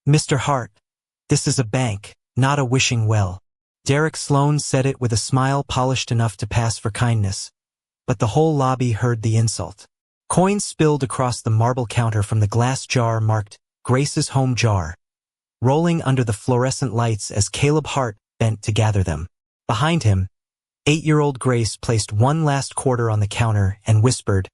Mr. Hart, this is a bank, not a wishing well. Derek Sloan said it with a smile polished enough to pass for kindness, but the whole lobby heard the insult. Coins spilled across the marble counter from the glass jar marked Grace's Home Jar, rolling under the fluorescent lights as Caleb Hart bent to gather them. Behind him, 8-year-old Grace placed one last quarter on the counter and whispered,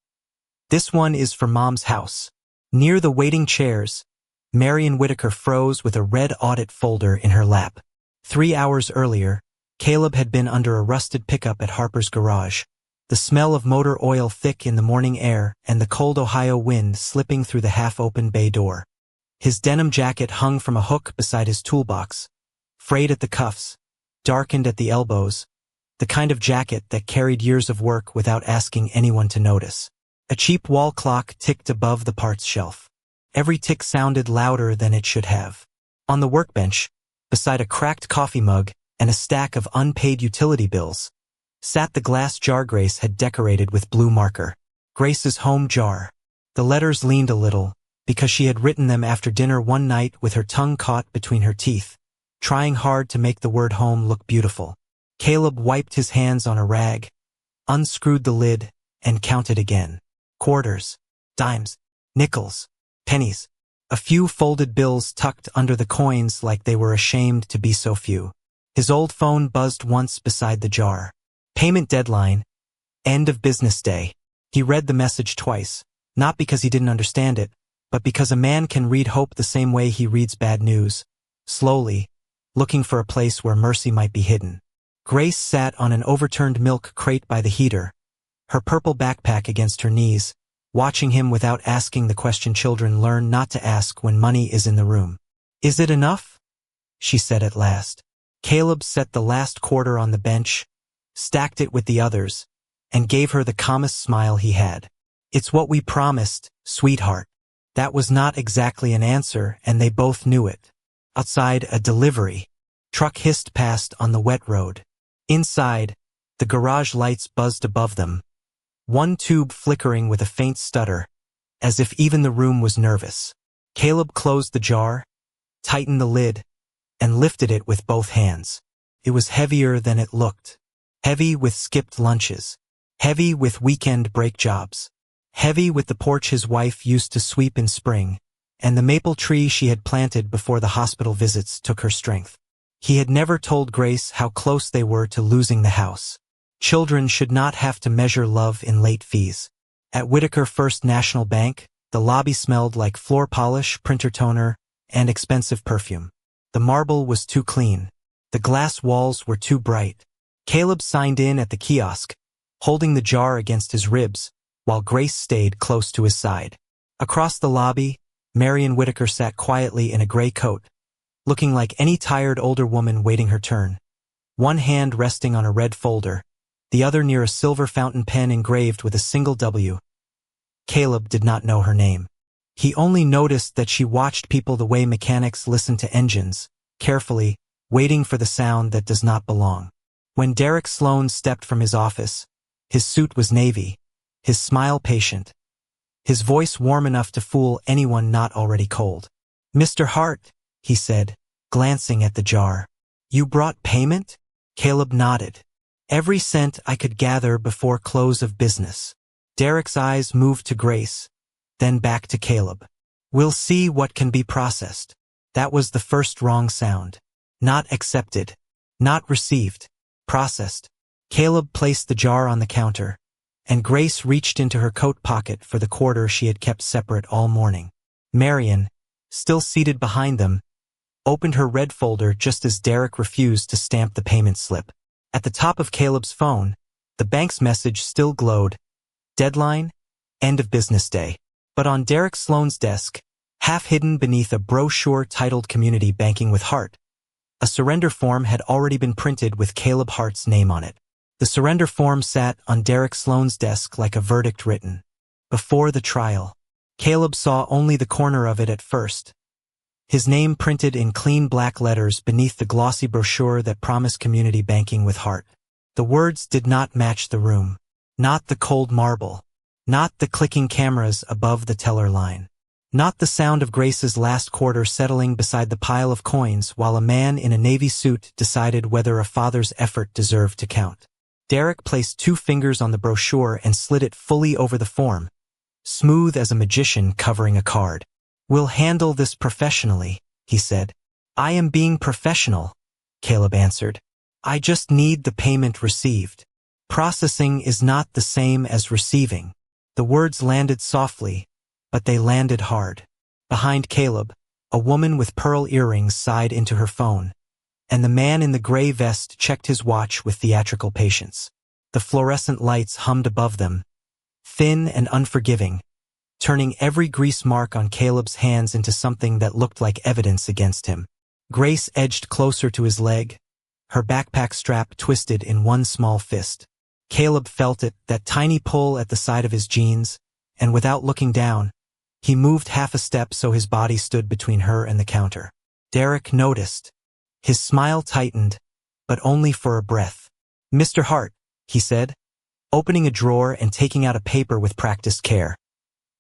"This one is for Mom's house." Near the waiting chairs, Marion Whitaker froze with a red audit folder in her lap. 3 hours earlier, Caleb had been under a rusted pickup at Harper's garage, the smell of motor oil thick in the morning air and the cold Ohio wind slipping through the half-open bay door. His denim jacket hung from a hook beside his toolbox, frayed at the cuffs, darkened at the elbows, the kind of jacket that carried years of work without asking anyone to notice. A cheap wall clock ticked above the parts shelf. Every tick sounded louder than it should have. On the workbench, beside a cracked coffee mug and a stack of unpaid utility bills, sat the glass jar Grace had decorated with blue marker. Grace's Home Jar. The letters leaned a little, because she had written them after dinner one night with her tongue caught between her teeth, trying hard to make the word home look beautiful. Caleb wiped his hands on a rag, unscrewed the lid, and counted again. Quarters, dimes, nickels, pennies. A few folded bills tucked under the coins like they were ashamed to be so few. His old phone buzzed once beside the jar. Payment deadline. End of business day. He read the message twice, not because he didn't understand it, but because a man can read hope the same way he reads bad news, slowly, looking for a place where mercy might be hidden. Grace sat on an overturned milk crate by the heater, her purple backpack against her knees, watching him without asking the question children learn not to ask when money is in the room. "Is it enough?" she said at last. Caleb set the last quarter on the bench, stacked it with the others, and gave her the calmest smile he had. "It's what we promised, sweetheart." That was not exactly an answer, and they both knew it. Outside, a delivery truck hissed past on the wet road. Inside, the garage lights buzzed above them, one tube flickering with a faint stutter, as if even the room was nervous. Caleb closed the jar, tightened the lid, and lifted it with both hands. It was heavier than it looked. Heavy with skipped lunches. Heavy with weekend break jobs. Heavy with the porch his wife used to sweep in spring, and the maple tree she had planted before the hospital visits took her strength. He had never told Grace how close they were to losing the house. Children should not have to measure love in late fees. At Whitaker First National Bank, the lobby smelled like floor polish, printer toner, and expensive perfume. The marble was too clean. The glass walls were too bright. Caleb signed in at the kiosk, holding the jar against his ribs, while Grace stayed close to his side. Across the lobby, Marion Whitaker sat quietly in a gray coat, looking like any tired older woman waiting her turn, one hand resting on a red folder, the other near a silver fountain pen engraved with a single W. Caleb did not know her name. He only noticed that she watched people the way mechanics listen to engines, carefully, waiting for the sound that does not belong. When Derek Sloan stepped from his office, his suit was navy, his smile patient, his voice warm enough to fool anyone not already cold. "Mr. Hart," he said, glancing at the jar. "You brought payment?" Caleb nodded. "Every cent I could gather before close of business." Derek's eyes moved to Grace, then back to Caleb. "We'll see what can be processed." That was the first wrong sound. Not accepted. Not received. Processed. Caleb placed the jar on the counter, and Grace reached into her coat pocket for the quarter she had kept separate all morning. Marion, still seated behind them, opened her red folder just as Derek refused to stamp the payment slip. At the top of Caleb's phone, the bank's message still glowed. Deadline, end of business day. But on Derek Sloan's desk, half hidden beneath a brochure titled Community Banking with Hart, a surrender form had already been printed with Caleb Hart's name on it. The surrender form sat on Derek Sloan's desk like a verdict written. Before the trial, Caleb saw only the corner of it at first. His name printed in clean black letters beneath the glossy brochure that promised community banking with Hart. The words did not match the room. Not the cold marble. Not the clicking cameras above the teller line. Not the sound of Grace's last quarter settling beside the pile of coins while a man in a navy suit decided whether a father's effort deserved to count. Derek placed 2 fingers on the brochure and slid it fully over the form, smooth as a magician covering a card. "We'll handle this professionally," he said. "I am being professional," Caleb answered. "I just need the payment received. Processing is not the same as receiving." The words landed softly, but they landed hard. Behind Caleb, a woman with pearl earrings sighed into her phone, and the man in the gray vest checked his watch with theatrical patience. The fluorescent lights hummed above them, thin and unforgiving, turning every grease mark on Caleb's hands into something that looked like evidence against him. Grace edged closer to his leg, her backpack strap twisted in one small fist. Caleb felt it, that tiny pull at the side of his jeans, and without looking down, he moved half a step so his body stood between her and the counter. Derek noticed. His smile tightened, but only for a breath. "Mr. Hart," he said, opening a drawer and taking out a paper with practiced care.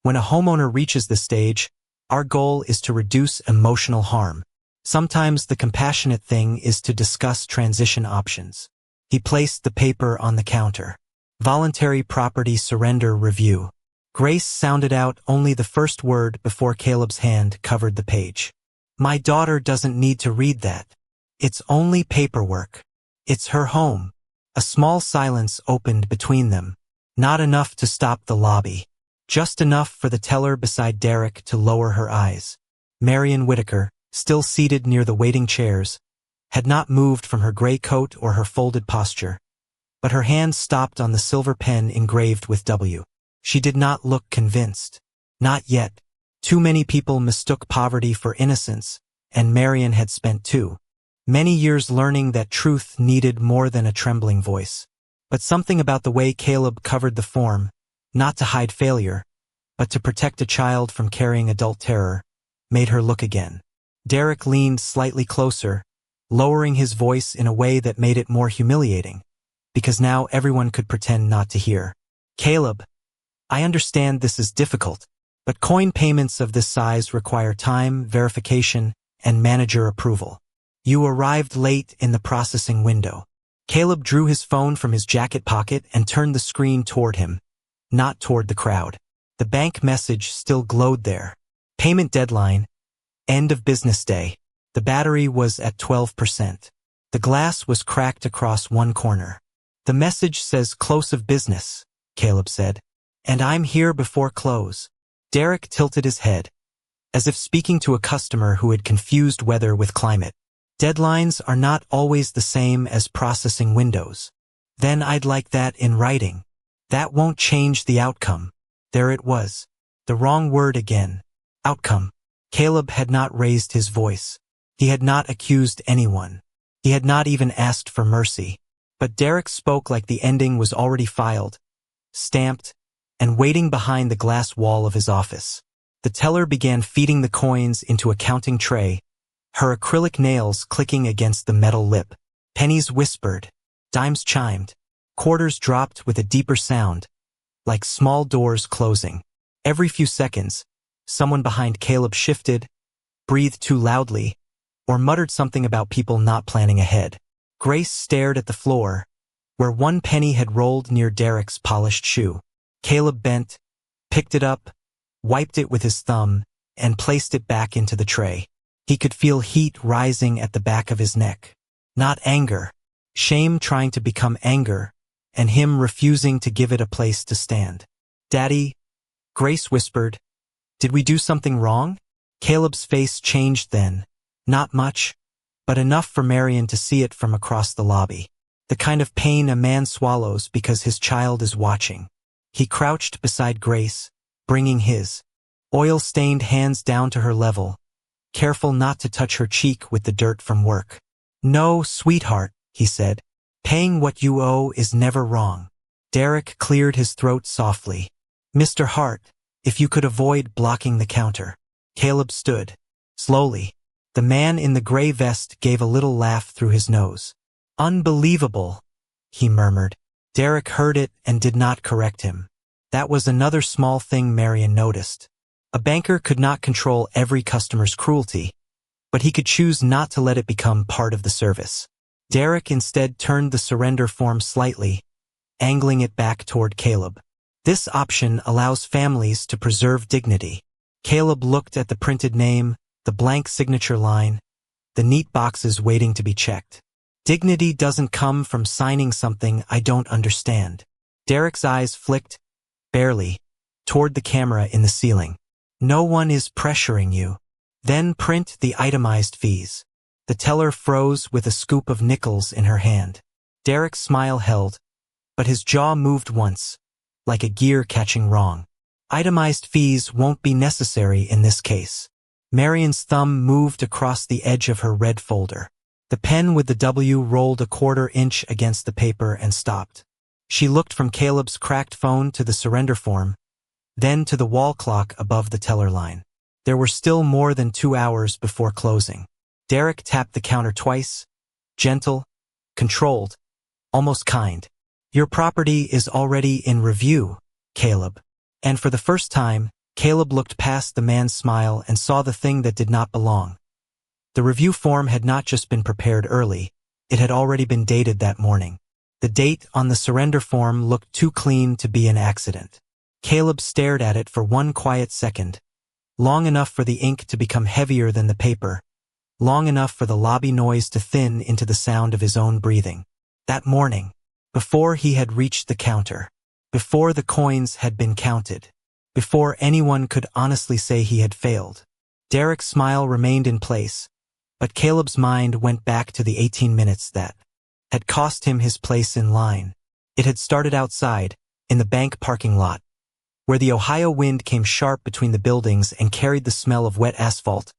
"When a homeowner reaches this stage, our goal is to reduce emotional harm. Sometimes the compassionate thing is to discuss transition options." He placed the paper on the counter. "Voluntary Property Surrender Review." Grace sounded out only the first word before Caleb's hand covered the page. "My daughter doesn't need to read that. It's only paperwork. It's her home." A small silence opened between them. Not enough to stop the lobby. Just enough for the teller beside Derek to lower her eyes. Marion Whitaker, still seated near the waiting chairs, had not moved from her gray coat or her folded posture, but her hand stopped on the silver pen engraved with W. She did not look convinced. Not yet. Too many people mistook poverty for innocence, and Marion had spent many years learning that truth needed more than a trembling voice. But something about the way Caleb covered the form, not to hide failure, but to protect a child from carrying adult terror, made her look again. Derek leaned slightly closer, lowering his voice in a way that made it more humiliating, because now everyone could pretend not to hear. "Caleb, I understand this is difficult, but coin payments of this size require time, verification, and manager approval. You arrived late in the processing window." Caleb drew his phone from his jacket pocket and turned the screen toward him, not toward the crowd. The bank message still glowed there. Payment deadline, end of business day. The battery was at 12%. The glass was cracked across one corner. "The message says close of business," Caleb said. "And I'm here before close." Derek tilted his head, as if speaking to a customer who had confused weather with climate. "Deadlines are not always the same as processing windows." "Then I'd like that in writing." "That won't change the outcome." There it was. The wrong word again. Outcome. Caleb had not raised his voice. He had not accused anyone. He had not even asked for mercy. But Derek spoke like the ending was already filed, stamped, and waiting behind the glass wall of his office. The teller began feeding the coins into a counting tray, her acrylic nails clicking against the metal lip. Pennies whispered. Dimes chimed. Quarters dropped with a deeper sound, like small doors closing. Every few seconds, someone behind Caleb shifted, breathed too loudly, or muttered something about people not planning ahead. Grace stared at the floor, where one penny had rolled near Derek's polished shoe. Caleb bent, picked it up, wiped it with his thumb, and placed it back into the tray. He could feel heat rising at the back of his neck. Not anger. Shame trying to become anger, and him refusing to give it a place to stand. "Daddy," Grace whispered, "did we do something wrong?" Caleb's face changed then. Not much, but enough for Marion to see it from across the lobby. The kind of pain a man swallows because his child is watching. He crouched beside Grace, bringing his oil-stained hands down to her level, careful not to touch her cheek with the dirt from work. "No, sweetheart," he said. "Paying what you owe is never wrong." Derek cleared his throat softly. "Mr. Hart, if you could avoid blocking the counter." Caleb stood. Slowly. The man in the gray vest gave a little laugh through his nose. "Unbelievable," he murmured. Derek heard it and did not correct him. That was another small thing Marion noticed. A banker could not control every customer's cruelty, but he could choose not to let it become part of the service. Derek instead turned the surrender form slightly, angling it back toward Caleb. This option allows families to preserve dignity. Caleb looked at the printed name, the blank signature line, the neat boxes waiting to be checked. Dignity doesn't come from signing something I don't understand. Derek's eyes flicked, barely, toward the camera in the ceiling. No one is pressuring you. Then print the itemized fees. The teller froze with a scoop of nickels in her hand. Derek's smile held, but his jaw moved once, like a gear catching wrong. Itemized fees won't be necessary in this case. Marion's thumb moved across the edge of her red folder. The pen with the W rolled a quarter-inch against the paper and stopped. She looked from Caleb's cracked phone to the surrender form, then to the wall clock above the teller line. There were still more than 2 hours before closing. Derek tapped the counter twice, gentle, controlled, almost kind. Your property is already in review, Caleb. And for the first time, Caleb looked past the man's smile and saw the thing that did not belong. The review form had not just been prepared early, it had already been dated that morning. The date on the surrender form looked too clean to be an accident. Caleb stared at it for one quiet second, long enough for the ink to become heavier than the paper, long enough for the lobby noise to thin into the sound of his own breathing. That morning, before he had reached the counter, before the coins had been counted, before anyone could honestly say he had failed, Derek's smile remained in place, but Caleb's mind went back to the 18 minutes that had cost him his place in line. It had started outside, in the bank parking lot, where the Ohio wind came sharp between the buildings and carried the smell of wet asphalt,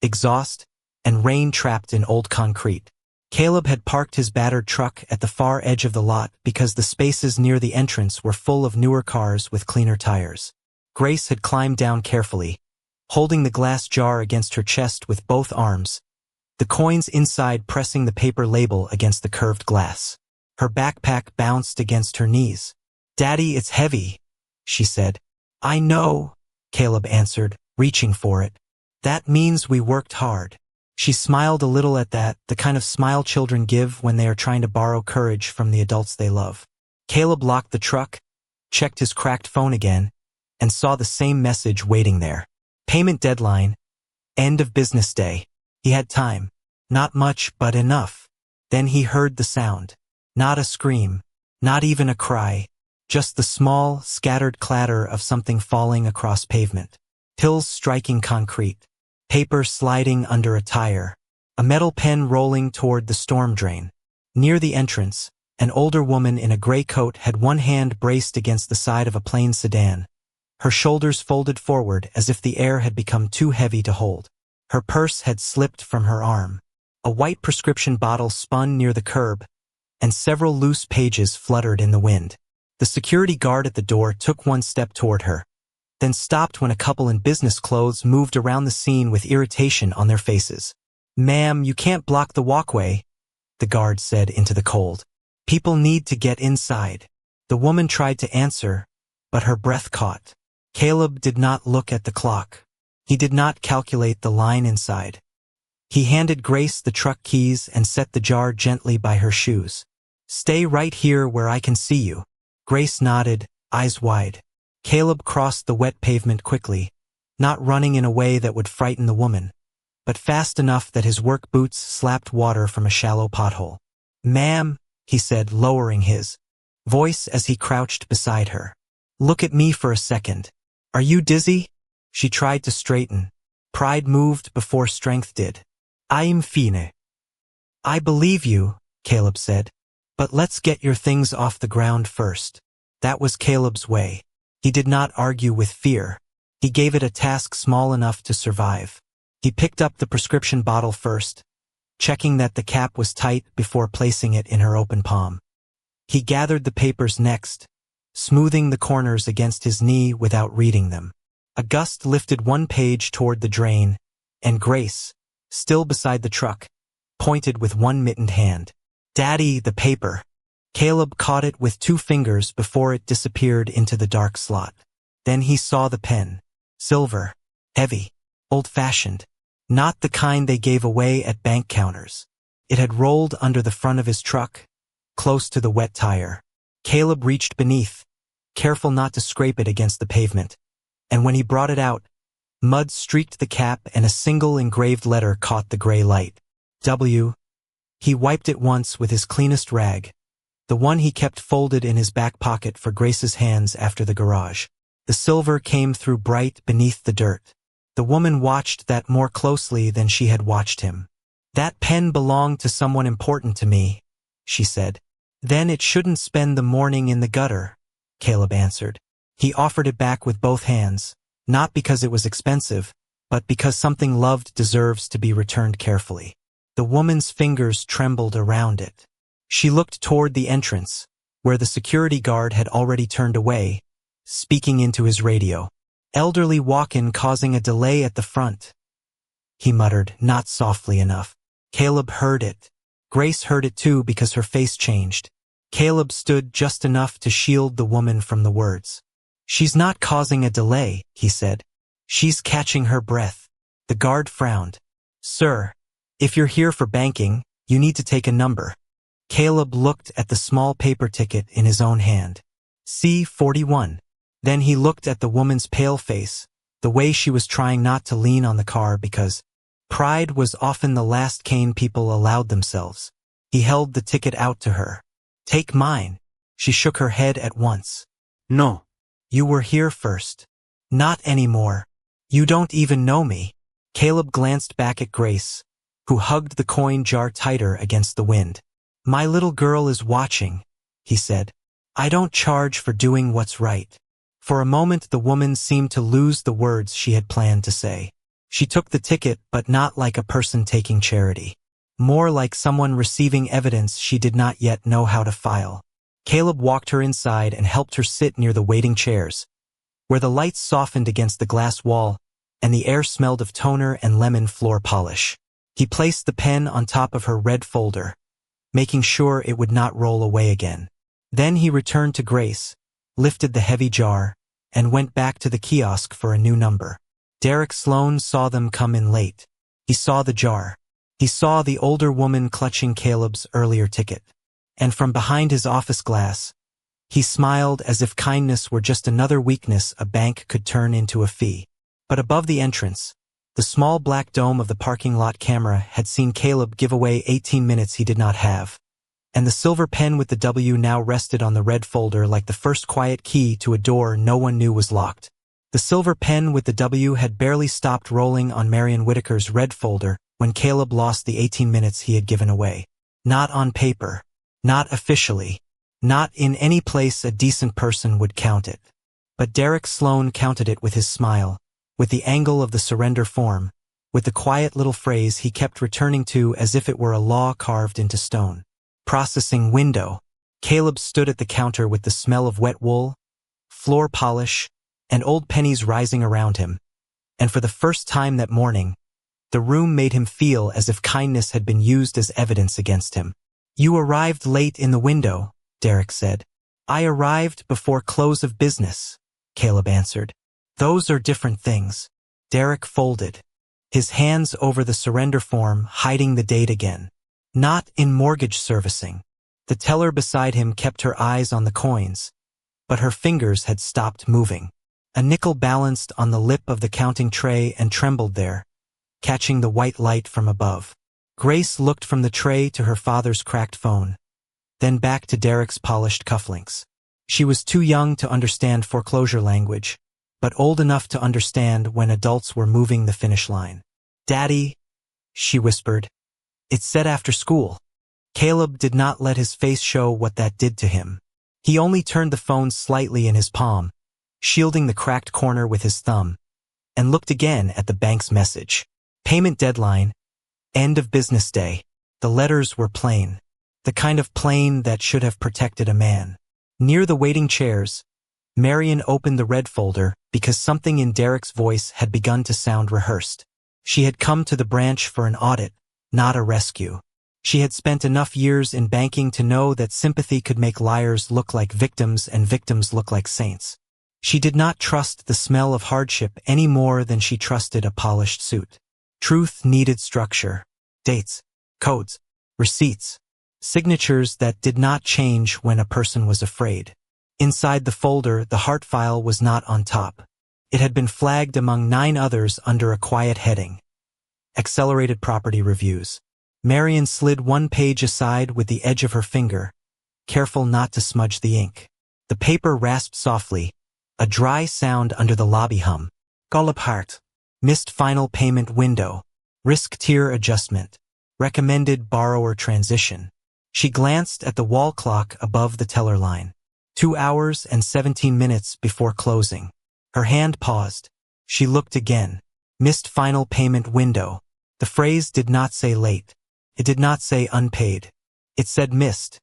exhaust, and rain trapped in old concrete. Caleb had parked his battered truck at the far edge of the lot because the spaces near the entrance were full of newer cars with cleaner tires. Grace had climbed down carefully, holding the glass jar against her chest with both arms, the coins inside pressing the paper label against the curved glass. Her backpack bounced against her knees. "Daddy, it's heavy," she said. "I know," Caleb answered, reaching for it. "That means we worked hard." She smiled a little at that, the kind of smile children give when they are trying to borrow courage from the adults they love. Caleb locked the truck, checked his cracked phone again, and saw the same message waiting there. Payment deadline, end of business day. He had time. Not much, but enough. Then he heard the sound. Not a scream, not even a cry, just the small, scattered clatter of something falling across pavement. Pills striking concrete. Paper sliding under a tire. A metal pen rolling toward the storm drain. Near the entrance, an older woman in a gray coat had one hand braced against the side of a plain sedan, her shoulders folded forward as if the air had become too heavy to hold. Her purse had slipped from her arm. A white prescription bottle spun near the curb, and several loose pages fluttered in the wind. The security guard at the door took one step toward her, then stopped when a couple in business clothes moved around the scene with irritation on their faces. "Ma'am, you can't block the walkway," the guard said into the cold. "People need to get inside." The woman tried to answer, but her breath caught. Caleb did not look at the clock. He did not calculate the line inside. He handed Grace the truck keys and set the jar gently by her shoes. "Stay right here where I can see you." Grace nodded, eyes wide. Caleb crossed the wet pavement quickly, not running in a way that would frighten the woman, but fast enough that his work boots slapped water from a shallow pothole. "Ma'am," he said, lowering his voice as he crouched beside her. "Look at me for a second. Are you dizzy?" She tried to straighten. Pride moved before strength did. "I'm fine." "I believe you," Caleb said, "but let's get your things off the ground first." That was Caleb's way. He did not argue with fear. He gave it a task small enough to survive. He picked up the prescription bottle first, checking that the cap was tight before placing it in her open palm. He gathered the papers next, smoothing the corners against his knee without reading them. A gust lifted one page toward the drain, and Grace, still beside the truck, pointed with one mittened hand. "Daddy, the paper." Caleb caught it with 2 fingers before it disappeared into the dark slot. Then he saw the pen. Silver. Heavy. Old-fashioned. Not the kind they gave away at bank counters. It had rolled under the front of his truck, close to the wet tire. Caleb reached beneath, careful not to scrape it against the pavement, and when he brought it out, mud streaked the cap and a single engraved letter caught the gray light. W. He wiped it once with his cleanest rag, the one he kept folded in his back pocket for Grace's hands after the garage. The silver came through bright beneath the dirt. The woman watched that more closely than she had watched him. That pen belonged to someone important to me, she said. Then it shouldn't spend the morning in the gutter, Caleb answered. He offered it back with both hands, not because it was expensive, but because something loved deserves to be returned carefully. The woman's fingers trembled around it. She looked toward the entrance, where the security guard had already turned away, speaking into his radio. Elderly walk-in causing a delay at the front, he muttered, not softly enough. Caleb heard it. Grace heard it too because her face changed. Caleb stood just enough to shield the woman from the words. She's not causing a delay, he said. She's catching her breath. The guard frowned. Sir, if you're here for banking, you need to take a number. Caleb looked at the small paper ticket in his own hand. C41. Then he looked at the woman's pale face, the way she was trying not to lean on the car because pride was often the last cane people allowed themselves. He held the ticket out to her. Take mine. She shook her head at once. No. You were here first. Not anymore. You don't even know me. Caleb glanced back at Grace, who hugged the coin jar tighter against the wind. My little girl is watching, he said. I don't charge for doing what's right. For a moment the woman seemed to lose the words she had planned to say. She took the ticket, but not like a person taking charity. More like someone receiving evidence she did not yet know how to file. Caleb walked her inside and helped her sit near the waiting chairs, where the lights softened against the glass wall and the air smelled of toner and lemon floor polish. He placed the pen on top of her red folder, making sure it would not roll away again. Then he returned to Grace, lifted the heavy jar, and went back to the kiosk for a new number. Derek Sloan saw them come in late. He saw the jar. He saw the older woman clutching Caleb's earlier ticket. And from behind his office glass, he smiled as if kindness were just another weakness a bank could turn into a fee. But above the entrance, the small black dome of the parking lot camera had seen Caleb give away 18 minutes he did not have. And the silver pen with the W now rested on the red folder like the first quiet key to a door no one knew was locked. The silver pen with the W had barely stopped rolling on Marion Whitaker's red folder when Caleb lost the 18 minutes he had given away. Not on paper. Not officially. Not in any place a decent person would count it. But Derek Sloan counted it with his smile, with the angle of the surrender form, with the quiet little phrase he kept returning to as if it were a law carved into stone. Processing window. Caleb stood at the counter with the smell of wet wool, floor polish, and old pennies rising around him. And for the first time that morning, the room made him feel as if kindness had been used as evidence against him. You arrived late in the window, Derek said. I arrived before close of business, Caleb answered. Those are different things. Derek folded, his hands over the surrender form, hiding the date again. Not in mortgage servicing. The teller beside him kept her eyes on the coins, but her fingers had stopped moving. A nickel balanced on the lip of the counting tray and trembled there, catching the white light from above. Grace looked from the tray to her father's cracked phone, then back to Derek's polished cufflinks. She was too young to understand foreclosure language, but old enough to understand when adults were moving the finish line. Daddy, she whispered. It said after school. Caleb did not let his face show what that did to him. He only turned the phone slightly in his palm, shielding the cracked corner with his thumb, and looked again at the bank's message. Payment deadline. End of business day. The letters were plain. The kind of plain that should have protected a man. Near the waiting chairs, Marion opened the red folder because something in Derek's voice had begun to sound rehearsed. She had come to the branch for an audit, not a rescue. She had spent enough years in banking to know that sympathy could make liars look like victims and victims look like saints. She did not trust the smell of hardship any more than she trusted a polished suit. Truth needed structure, dates, codes, receipts, signatures that did not change when a person was afraid. Inside the folder, the heart file was not on top. It had been flagged among 9 others under a quiet heading. Accelerated property reviews. Marian slid one page aside with the edge of her finger, careful not to smudge the ink. The paper rasped softly, a dry sound under the lobby hum. Golub Hart. Missed final payment window. Risk tier adjustment. Recommended borrower transition. She glanced at the wall clock above the teller line. 2 hours and 17 minutes before closing. Her hand paused. She looked again. Missed final payment window. The phrase did not say late. It did not say unpaid. It said missed,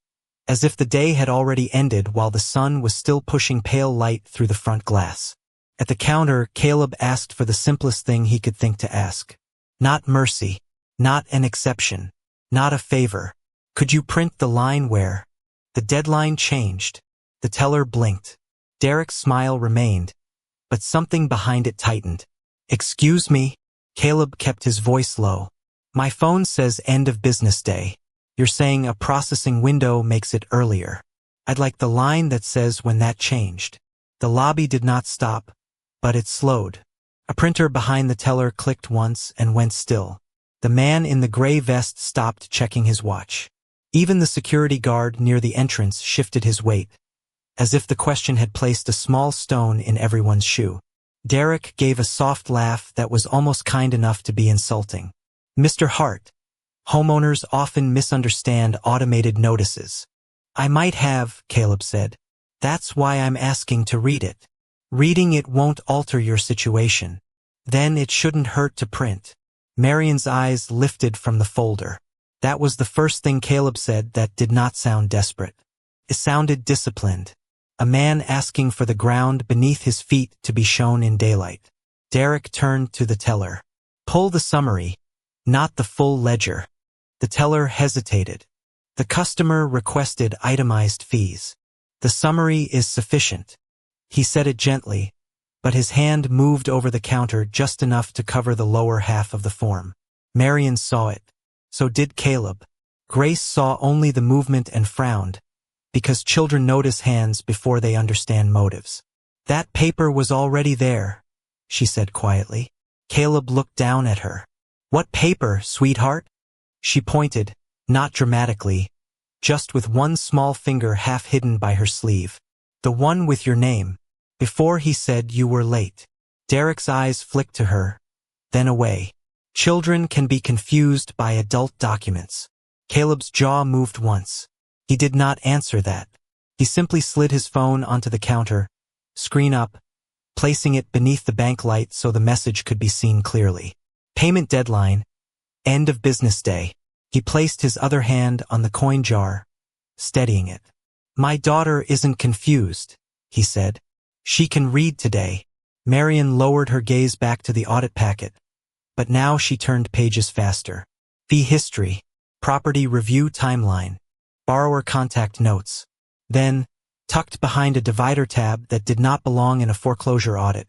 as if the day had already ended while the sun was still pushing pale light through the front glass. At the counter, Caleb asked for the simplest thing he could think to ask. Not mercy. Not an exception. Not a favor. Could you print the line where? The deadline changed. The teller blinked. Derek's smile remained, but something behind it tightened. Excuse me? Caleb kept his voice low. My phone says end of business day. You're saying a processing window makes it earlier. I'd like the line that says when that changed. The lobby did not stop, but it slowed. A printer behind the teller clicked once and went still. The man in the gray vest stopped checking his watch. Even the security guard near the entrance shifted his weight, as if the question had placed a small stone in everyone's shoe. Derek gave a soft laugh that was almost kind enough to be insulting. Mr. Hart, homeowners often misunderstand automated notices. I might have, Caleb said. That's why I'm asking to read it. Reading it won't alter your situation. Then it shouldn't hurt to print. Marian's eyes lifted from the folder. That was the first thing Caleb said that did not sound desperate. It sounded disciplined. A man asking for the ground beneath his feet to be shown in daylight. Derek turned to the teller. Pull the summary, not the full ledger. The teller hesitated. The customer requested itemized fees. The summary is sufficient. He said it gently, but his hand moved over the counter just enough to cover the lower half of the form. Marian saw it. So did Caleb. Grace saw only the movement and frowned, because children notice hands before they understand motives. That paper was already there, she said quietly. Caleb looked down at her. What paper, sweetheart? She pointed, not dramatically, just with one small finger half hidden by her sleeve. The one with your name. Before he said you were late. Derek's eyes flicked to her, then away. Children can be confused by adult documents. Caleb's jaw moved once. He did not answer that. He simply slid his phone onto the counter, screen up, placing it beneath the bank light so the message could be seen clearly. Payment deadline. End of business day. He placed his other hand on the coin jar, steadying it. My daughter isn't confused, he said. She can read today. Marian lowered her gaze back to the audit packet, but now she turned pages faster. Fee history, property review timeline, borrower contact notes. Then, tucked behind a divider tab that did not belong in a foreclosure audit,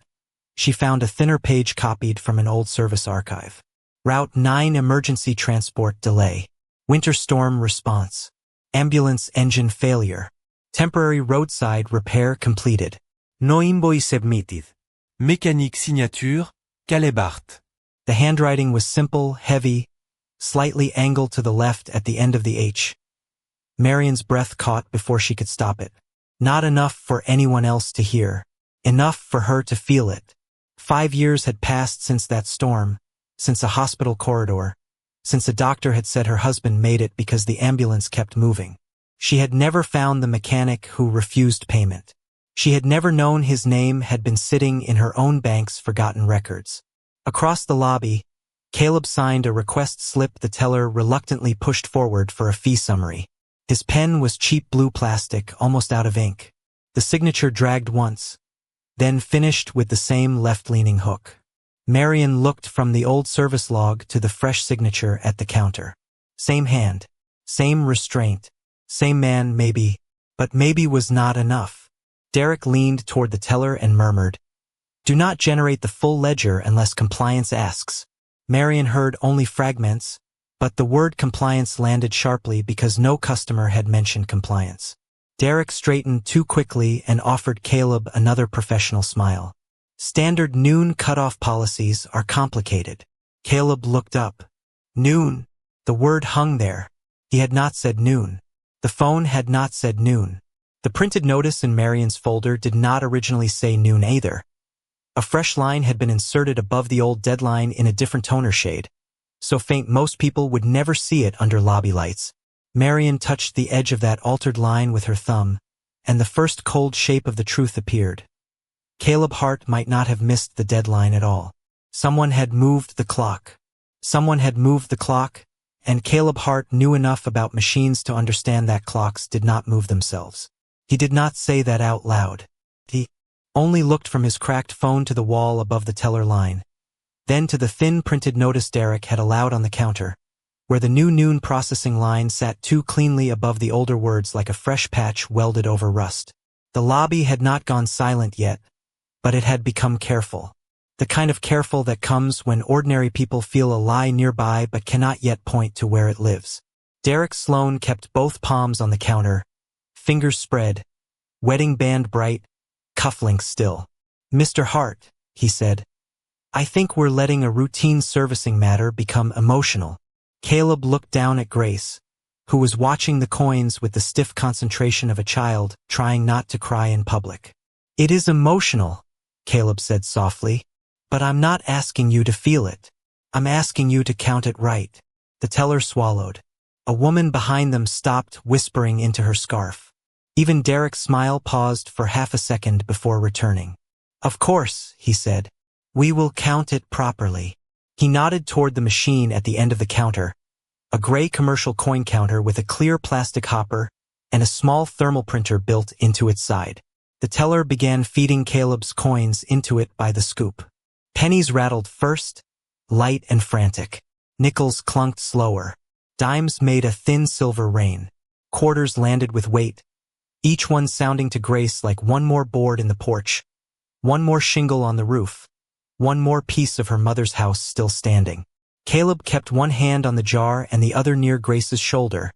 she found a thinner page copied from an old service archive. Route 9 emergency transport delay. Winter storm response. Ambulance engine failure. Temporary roadside repair completed. No invoice submitted. Mécanique signature, Calebart. The handwriting was simple, heavy, slightly angled to the left at the end of the H. Marian's breath caught before she could stop it. Not enough for anyone else to hear. Enough for her to feel it. 5 years had passed since that storm, since a hospital corridor, since a doctor had said her husband made it because the ambulance kept moving. She had never found the mechanic who refused payment. She had never known his name had been sitting in her own bank's forgotten records. Across the lobby, Caleb signed a request slip the teller reluctantly pushed forward for a fee summary. His pen was cheap blue plastic, almost out of ink. The signature dragged once, then finished with the same left-leaning hook. Marian looked from the old service log to the fresh signature at the counter. Same hand, same restraint, same man maybe, but maybe was not enough. Derek leaned toward the teller and murmured, "Do not generate the full ledger unless compliance asks." Marion heard only fragments, but the word compliance landed sharply because no customer had mentioned compliance. Derek straightened too quickly and offered Caleb another professional smile. "Standard noon cutoff policies are complicated." Caleb looked up. Noon. The word hung there. He had not said noon. The phone had not said noon. The printed notice in Marion's folder did not originally say noon either. A fresh line had been inserted above the old deadline in a different toner shade, so faint most people would never see it under lobby lights. Marion touched the edge of that altered line with her thumb, and the first cold shape of the truth appeared. Caleb Hart might not have missed the deadline at all. Someone had moved the clock. Someone had moved the clock, and Caleb Hart knew enough about machines to understand that clocks did not move themselves. He did not say that out loud. He only looked from his cracked phone to the wall above the teller line, then to the thin printed notice Derek had allowed on the counter, where the new noon processing line sat too cleanly above the older words like a fresh patch welded over rust. The lobby had not gone silent yet, but it had become careful. The kind of careful that comes when ordinary people feel a lie nearby but cannot yet point to where it lives. Derek Sloan kept both palms on the counter, fingers spread, wedding band bright, cufflinks still. "Mr. Hart," he said, "I think we're letting a routine servicing matter become emotional." Caleb looked down at Grace, who was watching the coins with the stiff concentration of a child trying not to cry in public. "It is emotional," Caleb said softly, "but I'm not asking you to feel it. I'm asking you to count it right." The teller swallowed. A woman behind them stopped, whispering into her scarf. Even Derek's smile paused for half a second before returning. "Of course," he said. "We will count it properly." He nodded toward the machine at the end of the counter, a gray commercial coin counter with a clear plastic hopper and a small thermal printer built into its side. The teller began feeding Caleb's coins into it by the scoop. Pennies rattled first, light and frantic. Nickels clunked slower. Dimes made a thin silver rain. Quarters landed with weight, each one sounding to Grace like one more board in the porch, one more shingle on the roof, one more piece of her mother's house still standing. Caleb kept one hand on the jar and the other near Grace's shoulder,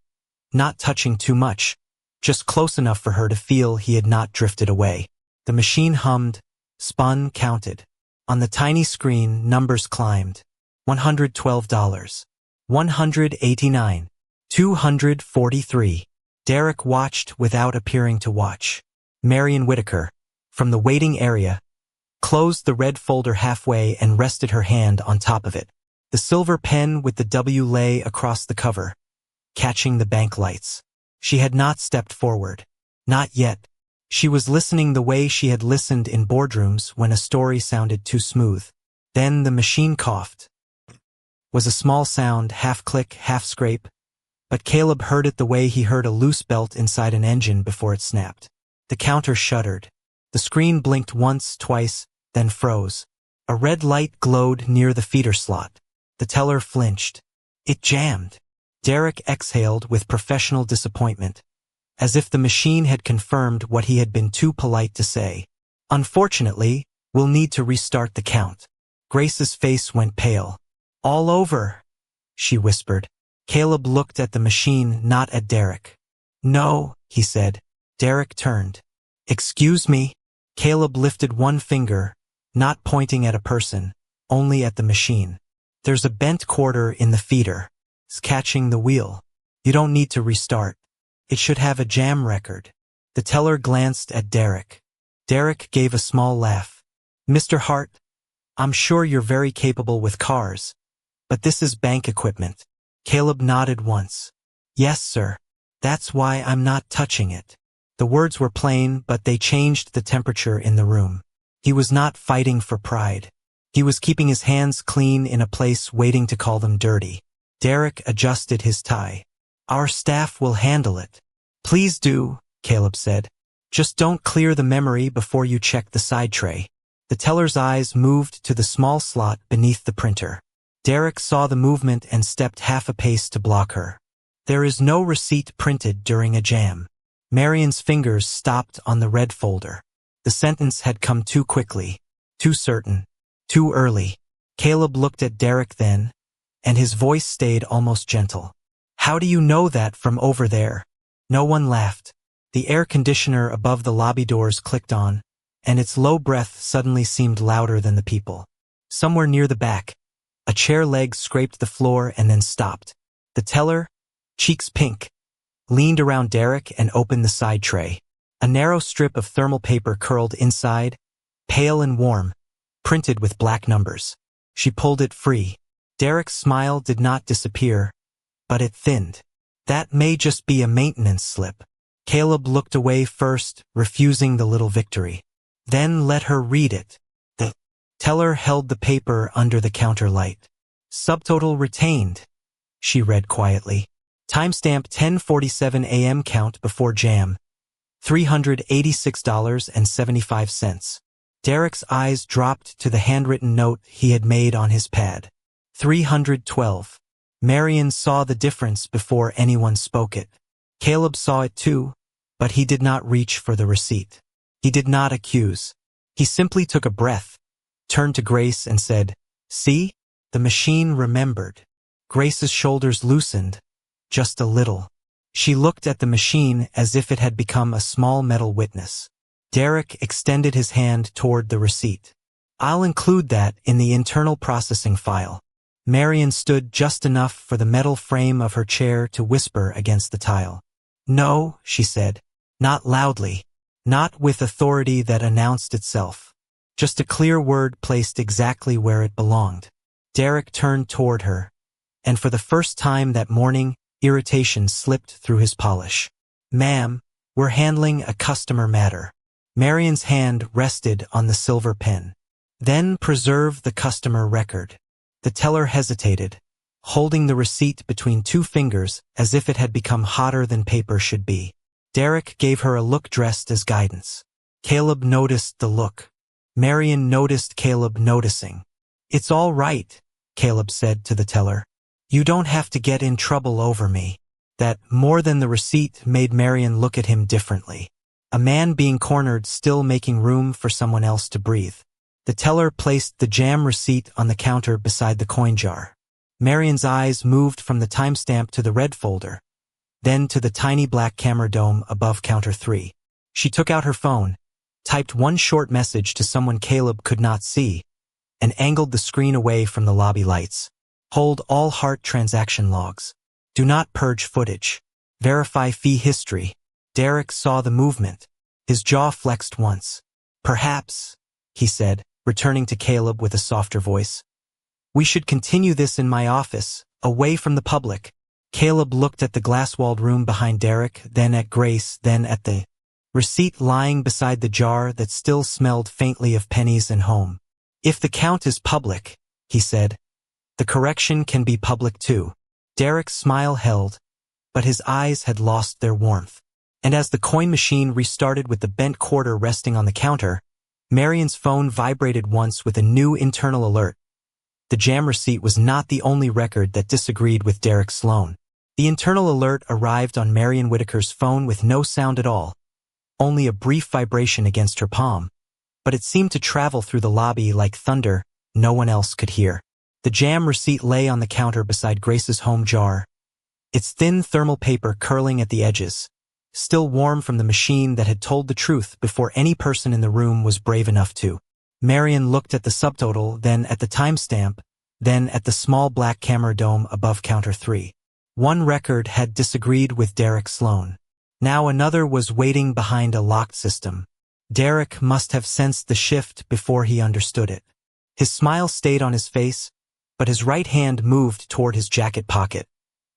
not touching too much, just close enough for her to feel he had not drifted away. The machine hummed, spun, counted. On the tiny screen, numbers climbed. $112. $189. $243. Derek watched without appearing to watch. Marion Whitaker, from the waiting area, closed the red folder halfway and rested her hand on top of it. The silver pen with the W lay across the cover, catching the bank lights. She had not stepped forward. Not yet. She was listening the way she had listened in boardrooms when a story sounded too smooth. Then the machine coughed. Was a small sound, half click, half scrape, but Caleb heard it the way he heard a loose belt inside an engine before it snapped. The counter shuddered. The screen blinked once, twice, then froze. A red light glowed near the feeder slot. The teller flinched. It jammed. Derek exhaled with professional disappointment, as if the machine had confirmed what he had been too polite to say. "Unfortunately, we'll need to restart the count." Grace's face went pale. "All over," she whispered. Caleb looked at the machine, not at Derek. "No," he said. Derek turned. "Excuse me?" Caleb lifted one finger, not pointing at a person, only at the machine. "There's a bent quarter in the feeder. It's catching the wheel. You don't need to restart. It should have a jam record." The teller glanced at Derek. Derek gave a small laugh. "Mr. Hart, I'm sure you're very capable with cars, but this is bank equipment." Caleb nodded once. "Yes, sir. That's why I'm not touching it." The words were plain, but they changed the temperature in the room. He was not fighting for pride. He was keeping his hands clean in a place waiting to call them dirty. Derek adjusted his tie. "Our staff will handle it." "Please do," Caleb said. "Just don't clear the memory before you check the side tray." The teller's eyes moved to the small slot beneath the printer. Derek saw the movement and stepped half a pace to block her. "There is no receipt printed during a jam." Marion's fingers stopped on the red folder. The sentence had come too quickly, too certain, too early. Caleb looked at Derek then, and his voice stayed almost gentle. How do you know that from over there? No one laughed. The air conditioner above the lobby doors clicked on, and its low breath suddenly seemed louder than the people. Somewhere near the back, a chair leg scraped the floor and then stopped. The teller, cheeks pink, leaned around Derek and opened the side tray. A narrow strip of thermal paper curled inside, pale and warm, printed with black numbers. She pulled it free. Derek's smile did not disappear, but it thinned. That may just be a maintenance slip. Caleb looked away first, refusing the little victory. Then let her read it. The teller held the paper under the counter light. Subtotal retained, she read quietly. Timestamp 10:47 a.m. count before jam. $386.75. Derek's eyes dropped to the handwritten note he had made on his pad. 312. Marion saw the difference before anyone spoke it. Caleb saw it too, but he did not reach for the receipt. He did not accuse. He simply took a breath, turned to Grace and said, "See? The machine remembered." Grace's shoulders loosened, just a little. She looked at the machine as if it had become a small metal witness. Derek extended his hand toward the receipt. "I'll include that in the internal processing file." Marion stood just enough for the metal frame of her chair to whisper against the tile. "No," she said. Not loudly. Not with authority that announced itself. Just a clear word placed exactly where it belonged. Derek turned toward her, and for the first time that morning, irritation slipped through his polish. "Ma'am, we're handling a customer matter." Marion's hand rested on the silver pen. "Then preserve the customer record." The teller hesitated, holding the receipt between two fingers as if it had become hotter than paper should be. Derek gave her a look dressed as guidance. Caleb noticed the look. Marion noticed Caleb noticing. "It's all right," Caleb said to the teller. "You don't have to get in trouble over me." That, more than the receipt, made Marion look at him differently. A man being cornered, still making room for someone else to breathe. The teller placed the jam receipt on the counter beside the coin jar. Marion's eyes moved from the timestamp to the red folder, then to the tiny black camera dome above counter 3. She took out her phone, typed one short message to someone Caleb could not see, and angled the screen away from the lobby lights. "Hold all Heart transaction logs. Do not purge footage. Verify fee history." Derek saw the movement. His jaw flexed once. "Perhaps," he said, returning to Caleb with a softer voice, "we should continue this in my office, away from the public." Caleb looked at the glass-walled room behind Derek, then at Grace, then at the receipt lying beside the jar that still smelled faintly of pennies and home. "If the count is public," he said, "the correction can be public too." Derek's smile held, but his eyes had lost their warmth. And as the coin machine restarted with the bent quarter resting on the counter, Marion's phone vibrated once with a new internal alert. The jam receipt was not the only record that disagreed with Derek Sloan. The internal alert arrived on Marion Whitaker's phone with no sound at all, only a brief vibration against her palm, but it seemed to travel through the lobby like thunder no one else could hear. The jam receipt lay on the counter beside Grace's home jar, its thin thermal paper curling at the edges, still warm from the machine that had told the truth before any person in the room was brave enough to. Marion looked at the subtotal, then at the timestamp, then at the small black camera dome above counter 3. One record had disagreed with Derek Sloan. Now another was waiting behind a locked system. Derek must have sensed the shift before he understood it. His smile stayed on his face, but his right hand moved toward his jacket pocket,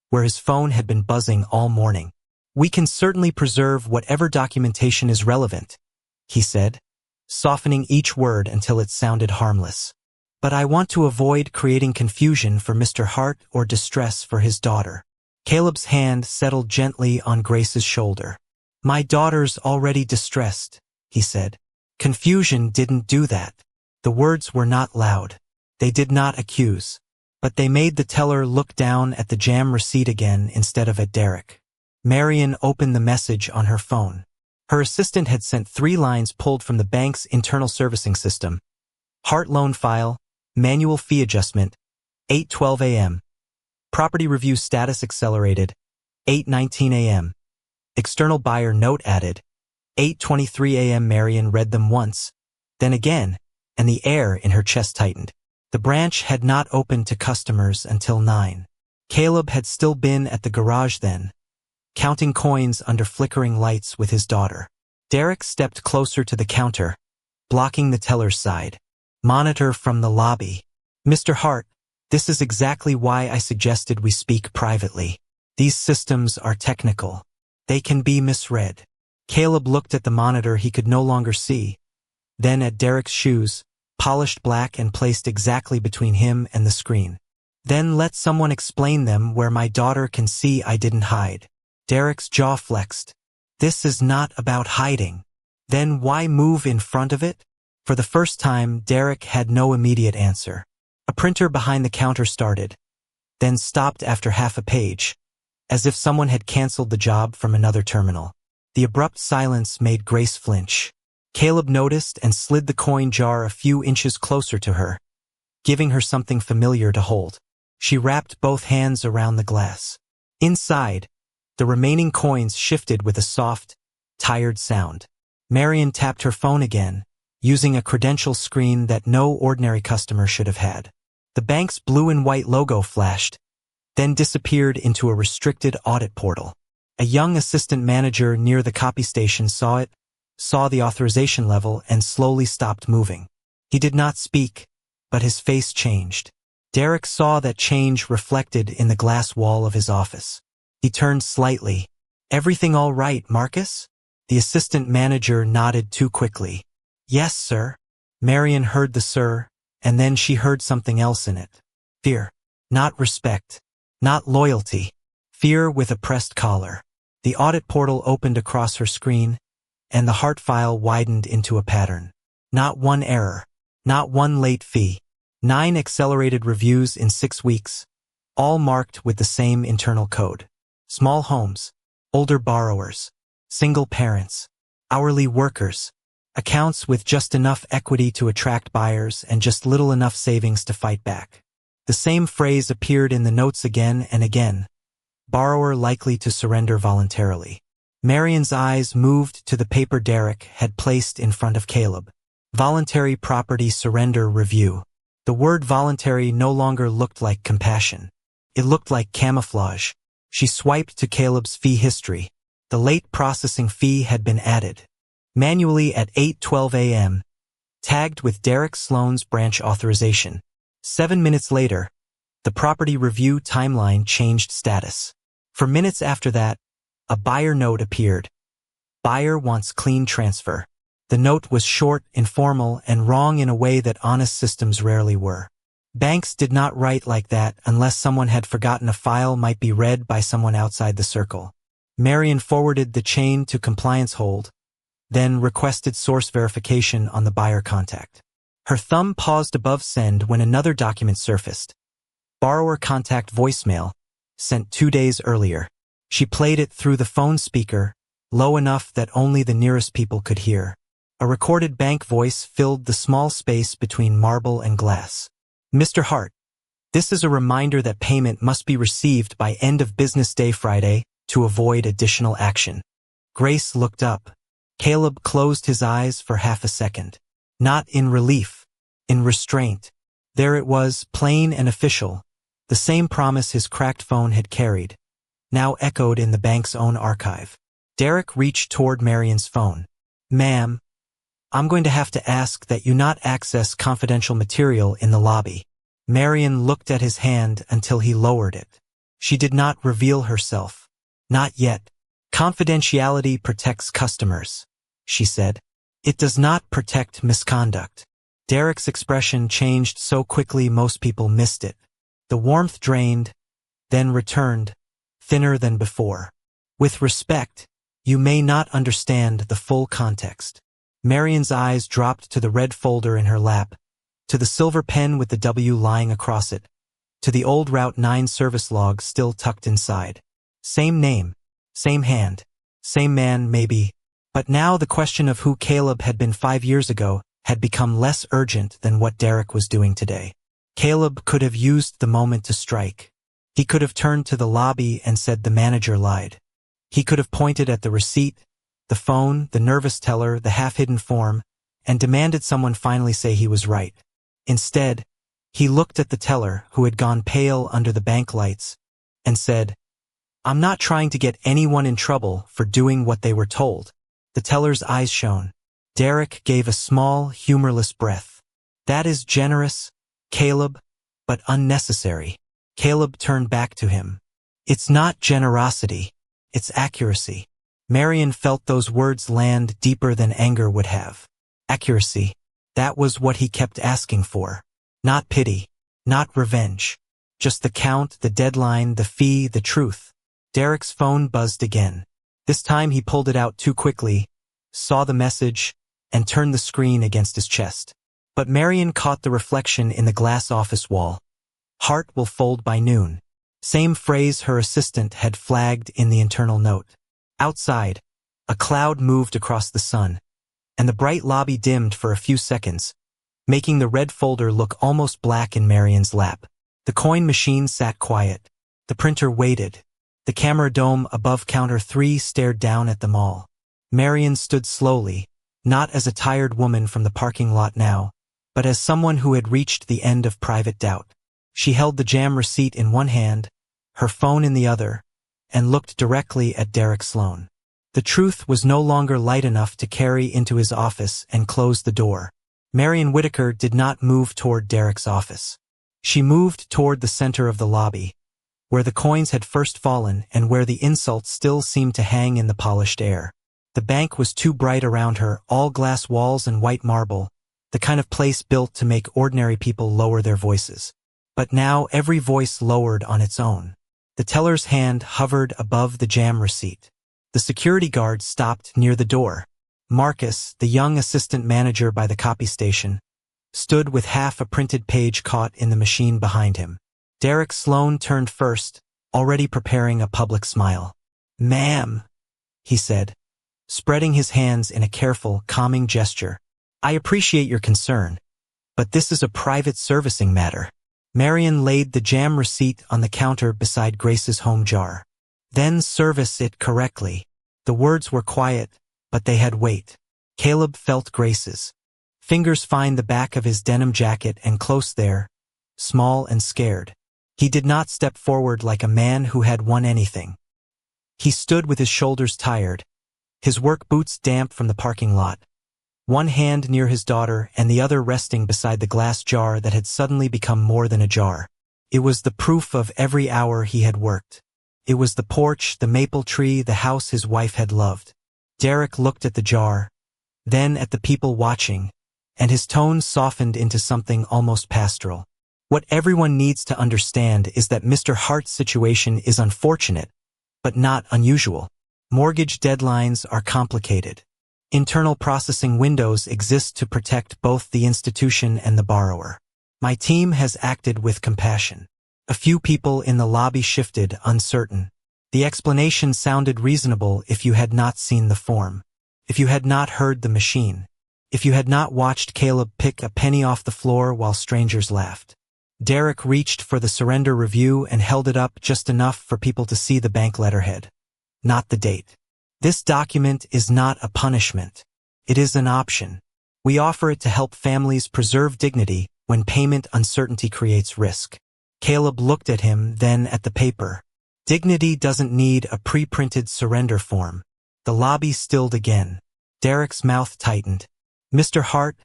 where his phone had been buzzing all morning. "We can certainly preserve whatever documentation is relevant," he said, softening each word until it sounded harmless. "But I want to avoid creating confusion for Mr. Hart or distress for his daughter." Caleb's hand settled gently on Grace's shoulder. "My daughter's already distressed," he said. Confusion didn't do that. The words were not loud. They did not accuse. But they made the teller look down at the jam receipt again instead of at Derek. Marian opened the message on her phone. Her assistant had sent 3 lines pulled from the bank's internal servicing system. Hart loan file, manual fee adjustment, 8:12 a.m. Property review status accelerated, 8:19 a.m. External buyer note added, 8:23 a.m. Marian read them once, then again, and the air in her chest tightened. The branch had not opened to customers until 9. Caleb had still been at the garage then, counting coins under flickering lights with his daughter. Derek stepped closer to the counter, blocking the teller's side. Monitor from the lobby. Mr. Hart, this is exactly why I suggested we speak privately. These systems are technical. They can be misread. Caleb looked at the monitor he could no longer see, then at Derek's shoes, polished black and placed exactly between him and the screen. Then let someone explain them where my daughter can see I didn't hide. Derek's jaw flexed. This is not about hiding. Then why move in front of it? For the first time, Derek had no immediate answer. A printer behind the counter started, then stopped after half a page, as if someone had canceled the job from another terminal. The abrupt silence made Grace flinch. Caleb noticed and slid the coin jar a few inches closer to her, giving her something familiar to hold. She wrapped both hands around the glass. Inside, the remaining coins shifted with a soft, tired sound. Marian tapped her phone again, using a credential screen that no ordinary customer should have had. The bank's blue and white logo flashed, then disappeared into a restricted audit portal. A young assistant manager near the copy station saw it, saw the authorization level, and slowly stopped moving. He did not speak, but his face changed. Derek saw that change reflected in the glass wall of his office. He turned slightly. Everything all right, Marcus? The assistant manager nodded too quickly. Yes, sir. Marian heard the sir, and then she heard something else in it. Fear. Not respect. Not loyalty. Fear with a pressed collar. The audit portal opened across her screen, and the Hart file widened into a pattern. Not one error. Not one late fee. 9 accelerated reviews in 6 weeks, all marked with the same internal code. Small homes, older borrowers, single parents, hourly workers, accounts with just enough equity to attract buyers and just little enough savings to fight back. The same phrase appeared in the notes again and again. Borrower likely to surrender voluntarily. Marian's eyes moved to the paper Derek had placed in front of Caleb. Voluntary property surrender review. The word voluntary no longer looked like compassion. It looked like camouflage. She swiped to Caleb's fee history. The late processing fee had been added, manually at 8:12 a.m., tagged with Derek Sloan's branch authorization. 7 minutes later, the property review timeline changed status. For minutes after that, a buyer note appeared. Buyer wants clean transfer. The note was short, informal, and wrong in a way that honest systems rarely were. Banks did not write like that unless someone had forgotten a file might be read by someone outside the circle. Marian forwarded the chain to compliance hold, then requested source verification on the buyer contact. Her thumb paused above send when another document surfaced. Borrower contact voicemail, sent 2 days earlier. She played it through the phone speaker, low enough that only the nearest people could hear. A recorded bank voice filled the small space between marble and glass. Mr. Hart, this is a reminder that payment must be received by end of business day Friday to avoid additional action. Grace looked up. Caleb closed his eyes for half a second. Not in relief, in restraint. There it was, plain and official, the same promise his cracked phone had carried, now echoed in the bank's own archive. Derek reached toward Marian's phone. Ma'am, I'm going to have to ask that you not access confidential material in the lobby. Marian looked at his hand until he lowered it. She did not reveal herself. Not yet. Confidentiality protects customers, she said. It does not protect misconduct. Derek's expression changed so quickly most people missed it. The warmth drained, then returned, thinner than before. With respect, you may not understand the full context. Marian's eyes dropped to the red folder in her lap, to the silver pen with the W lying across it, to the old Route 9 service log still tucked inside. Same name, Same hand. Same man, maybe. But now the question of who Caleb had been 5 years ago had become less urgent than what Derek was doing today. Caleb could have used the moment to strike. He could have turned to the lobby and said the manager lied. He could have pointed at the receipt, the phone, the nervous teller, the half-hidden form, and demanded someone finally say he was right. Instead, he looked at the teller, who had gone pale under the bank lights, and said, "I'm not trying to get anyone in trouble for doing what they were told." The teller's eyes shone. Derek gave a small, humorless breath. "That is generous, Caleb, but unnecessary." Caleb turned back to him. "It's not generosity, it's accuracy." Marion felt those words land deeper than anger would have. Accuracy. That was what he kept asking for. Not pity, not revenge. Just the count, the deadline, the fee, the truth. Derek's phone buzzed again. This time he pulled it out too quickly, saw the message, and turned the screen against his chest. But Marion caught the reflection in the glass office wall. "Heart will fold by noon." Same phrase her assistant had flagged in the internal note. Outside, a cloud moved across the sun, and the bright lobby dimmed for a few seconds, making the red folder look almost black in Marion's lap. The coin machine sat quiet. The printer waited. The camera dome above counter 3 stared down at them all. Marion stood slowly, not as a tired woman from the parking lot now, but as someone who had reached the end of private doubt. She held the jam receipt in one hand, her phone in the other, and looked directly at Derek Sloan. The truth was no longer light enough to carry into his office and close the door. Marion Whitaker did not move toward Derek's office. She moved toward the center of the lobby, where the coins had first fallen and where the insults still seemed to hang in the polished air. The bank was too bright around her, all glass walls and white marble, the kind of place built to make ordinary people lower their voices. But now every voice lowered on its own. The teller's hand hovered above the jam receipt. The security guard stopped near the door. Marcus, the young assistant manager by the copy station, stood with half a printed page caught in the machine behind him. Derek Sloan turned first, already preparing a public smile. "Ma'am," he said, spreading his hands in a careful, calming gesture. "I appreciate your concern, but this is a private servicing matter." Marion laid the jam receipt on the counter beside Grace's home jar. "Then service it correctly." The words were quiet, but they had weight. Caleb felt Grace's fingers find the back of his denim jacket, and close there, small and scared. He did not step forward like a man who had won anything. He stood with his shoulders tired, his work boots damp from the parking lot, one hand near his daughter and the other resting beside the glass jar that had suddenly become more than a jar. It was the proof of every hour he had worked. It was the porch, the maple tree, the house his wife had loved. Derek looked at the jar, then at the people watching, and his tone softened into something almost pastoral. "What everyone needs to understand is that Mr. Hart's situation is unfortunate, but not unusual. Mortgage deadlines are complicated. Internal processing windows exist to protect both the institution and the borrower. My team has acted with compassion." A few people in the lobby shifted, uncertain. The explanation sounded reasonable if you had not seen the form, if you had not heard the machine, if you had not watched Caleb pick a penny off the floor while strangers laughed. Derek reached for the surrender review and held it up just enough for people to see the bank letterhead, not the date. "This document is not a punishment. It is an option. We offer it to help families preserve dignity when payment uncertainty creates risk." Caleb looked at him, then at the paper. Dignity doesn't need a pre-printed surrender form. The lobby stilled again. Derek's mouth tightened. "Mr. Hart,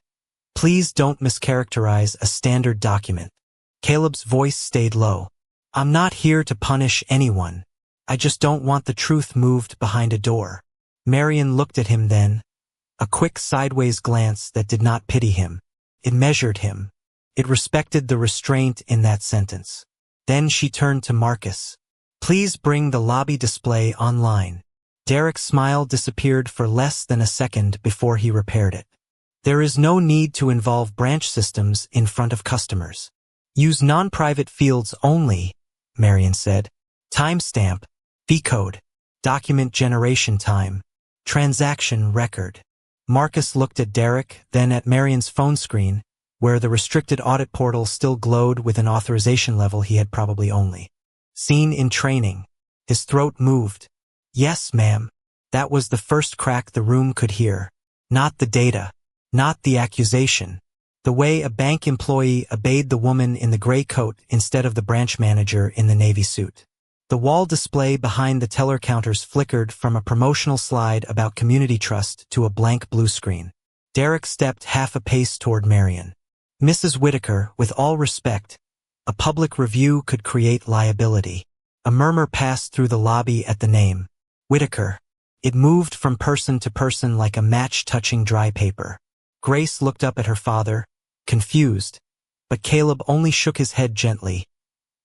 please don't mischaracterize a standard document." Caleb's voice stayed low. "I'm not here to punish anyone. I just don't want the truth moved behind a door." Marion looked at him then, a quick sideways glance that did not pity him. It measured him. It respected the restraint in that sentence. Then she turned to Marcus. "Please bring the lobby display online." Derek's smile disappeared for less than a second before he repaired it. "There is no need to involve branch systems in front of customers. Use non-private fields only," Marion said. "Timestamp, fee code." Document generation time. Transaction record. Marcus looked at Derek, then at Marion's phone screen, where the restricted audit portal still glowed with an authorization level he had probably only seen in training. His throat moved. Yes, ma'am. That was the first crack the room could hear. Not the data. Not the accusation. The way a bank employee obeyed the woman in the gray coat instead of the branch manager in the navy suit. The wall display behind the teller counters flickered from a promotional slide about community trust to a blank blue screen. Derek stepped half a pace toward Marion. Mrs. Whitaker, with all respect, a public review could create liability. A murmur passed through the lobby at the name. Whitaker. It moved from person to person like a match touching dry paper. Grace looked up at her father, confused, but Caleb only shook his head gently,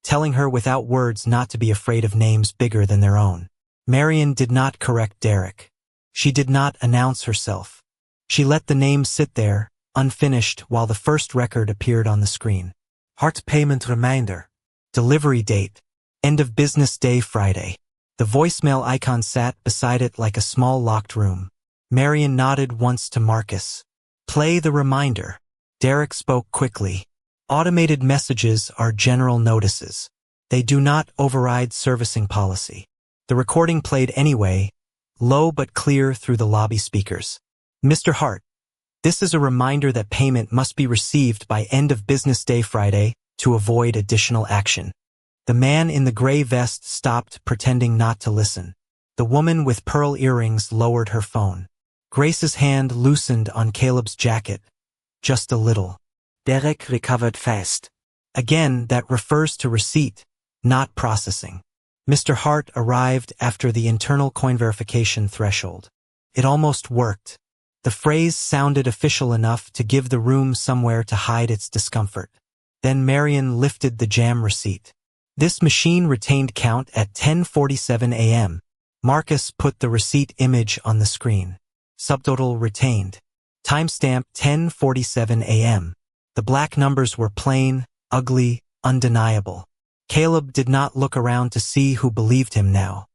telling her without words not to be afraid of names bigger than their own. Marion did not correct Derek. She did not announce herself. She let the name sit there, unfinished, while the first record appeared on the screen. Hart payment reminder. Delivery date. End of business day Friday. The voicemail icon sat beside it like a small locked room. Marion nodded once to Marcus. Play the reminder. Derek spoke quickly. Automated messages are general notices. They do not override servicing policy. The recording played anyway, low but clear through the lobby speakers. Mr. Hart, this is a reminder that payment must be received by end of business day Friday to avoid additional action. The man in the gray vest stopped, pretending not to listen. The woman with pearl earrings lowered her phone. Grace's hand loosened on Caleb's jacket. Just a little. Derek recovered fast. Again, that refers to receipt, not processing. Mr. Hart arrived after the internal coin verification threshold. It almost worked. The phrase sounded official enough to give the room somewhere to hide its discomfort. Then Marion lifted the jam receipt. This machine retained count at 10:47 a.m. Marcus put the receipt image on the screen. Subtotal retained. Timestamp 10:47 a.m. The black numbers were plain, ugly, undeniable. Caleb did not look around to see who believed him now.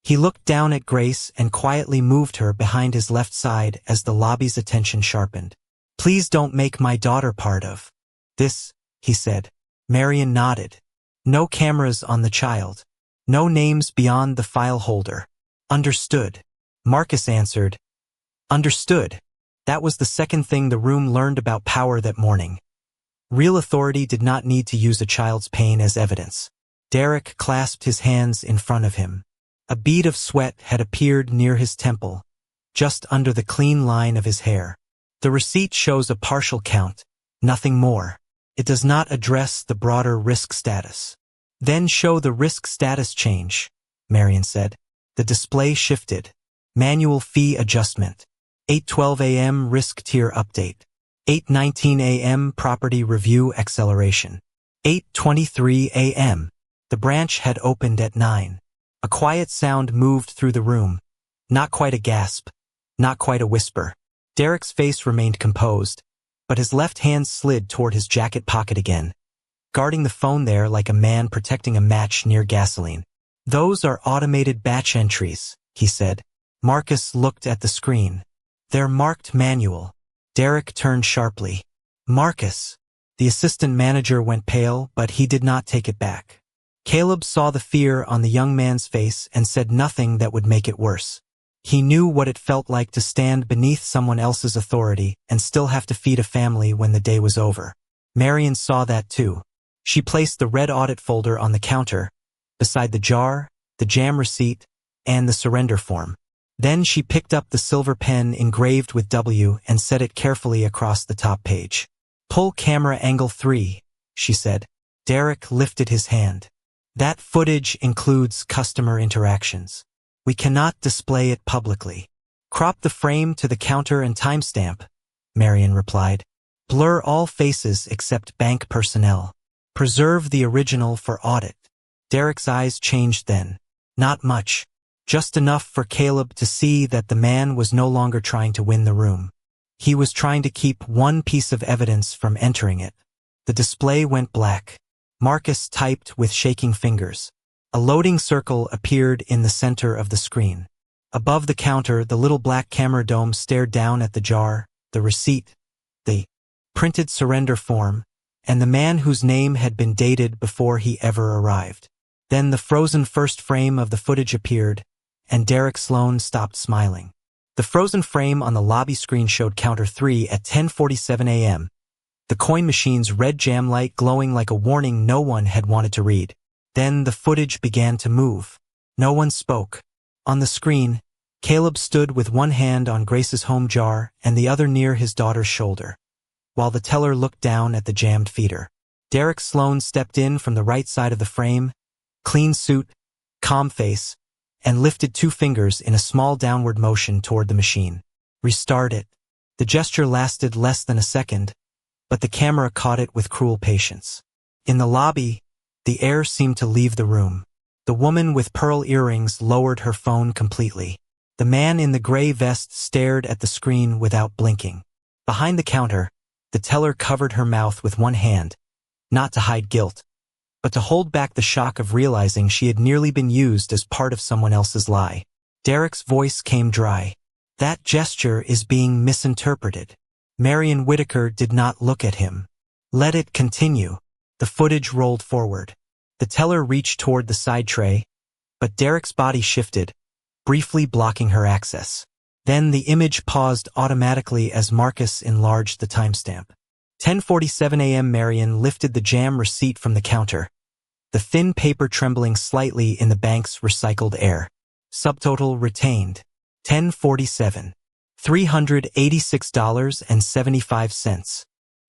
He looked down at Grace and quietly moved her behind his left side as the lobby's attention sharpened. Please don't make my daughter part of this, he said. Marion nodded. No cameras on the child. No names beyond the file holder. Understood. Marcus answered. Understood. That was the second thing the room learned about power that morning. Real authority did not need to use a child's pain as evidence. Derek clasped his hands in front of him. A bead of sweat had appeared near his temple, just under the clean line of his hair. The receipt shows a partial count, nothing more. It does not address the broader risk status. Then show the risk status change, Marion said. The display shifted. Manual fee adjustment. 8:12 a.m. risk tier update. 8:19 a.m. property review acceleration. 8:23 a.m. The branch had opened at 9. A quiet sound moved through the room. Not quite a gasp. Not quite a whisper. Derek's face remained composed, but his left hand slid toward his jacket pocket again, guarding the phone there like a man protecting a match near gasoline. Those are automated batch entries, he said. Marcus looked at the screen. They're marked manual. Derek turned sharply. Marcus. The assistant manager went pale, but he did not take it back. Caleb saw the fear on the young man's face and said nothing that would make it worse. He knew what it felt like to stand beneath someone else's authority and still have to feed a family when the day was over. Marion saw that too. She placed the red audit folder on the counter, beside the jar, the jam receipt, and the surrender form. Then she picked up the silver pen engraved with W and set it carefully across the top page. Pull camera angle 3, she said. Derek lifted his hand. That footage includes customer interactions. We cannot display it publicly. Crop the frame to the counter and timestamp, Marion replied. Blur all faces except bank personnel. Preserve the original for audit. Derek's eyes changed then. Not much. Just enough for Caleb to see that the man was no longer trying to win the room. He was trying to keep one piece of evidence from entering it. The display went black. Marcus typed with shaking fingers. A loading circle appeared in the center of the screen. Above the counter, the little black camera dome stared down at the jar, the receipt, the printed surrender form, and the man whose name had been dated before he ever arrived. Then the frozen first frame of the footage appeared, and Derek Sloan stopped smiling. The frozen frame on the lobby screen showed counter 3 at 10:47 a.m., the coin machine's red jam light glowing like a warning no one had wanted to read. Then the footage began to move. No one spoke. On the screen, Caleb stood with one hand on Grace's home jar and the other near his daughter's shoulder, while the teller looked down at the jammed feeder. Derek Sloan stepped in from the right side of the frame, clean suit, calm face, and lifted 2 fingers in a small downward motion toward the machine. Restart it. The gesture lasted less than a second, but the camera caught it with cruel patience. In the lobby, the air seemed to leave the room. The woman with pearl earrings lowered her phone completely. The man in the gray vest stared at the screen without blinking. Behind the counter, the teller covered her mouth with one hand, not to hide guilt, but to hold back the shock of realizing she had nearly been used as part of someone else's lie. Derek's voice came dry. That gesture is being misinterpreted. Marion Whitaker did not look at him. Let it continue. The footage rolled forward. The teller reached toward the side tray, but Derek's body shifted, briefly blocking her access. Then the image paused automatically as Marcus enlarged the timestamp. 10:47 a.m. Marion lifted the jam receipt from the counter, the thin paper trembling slightly in the bank's recycled air. Subtotal retained. 10:47. $386.75.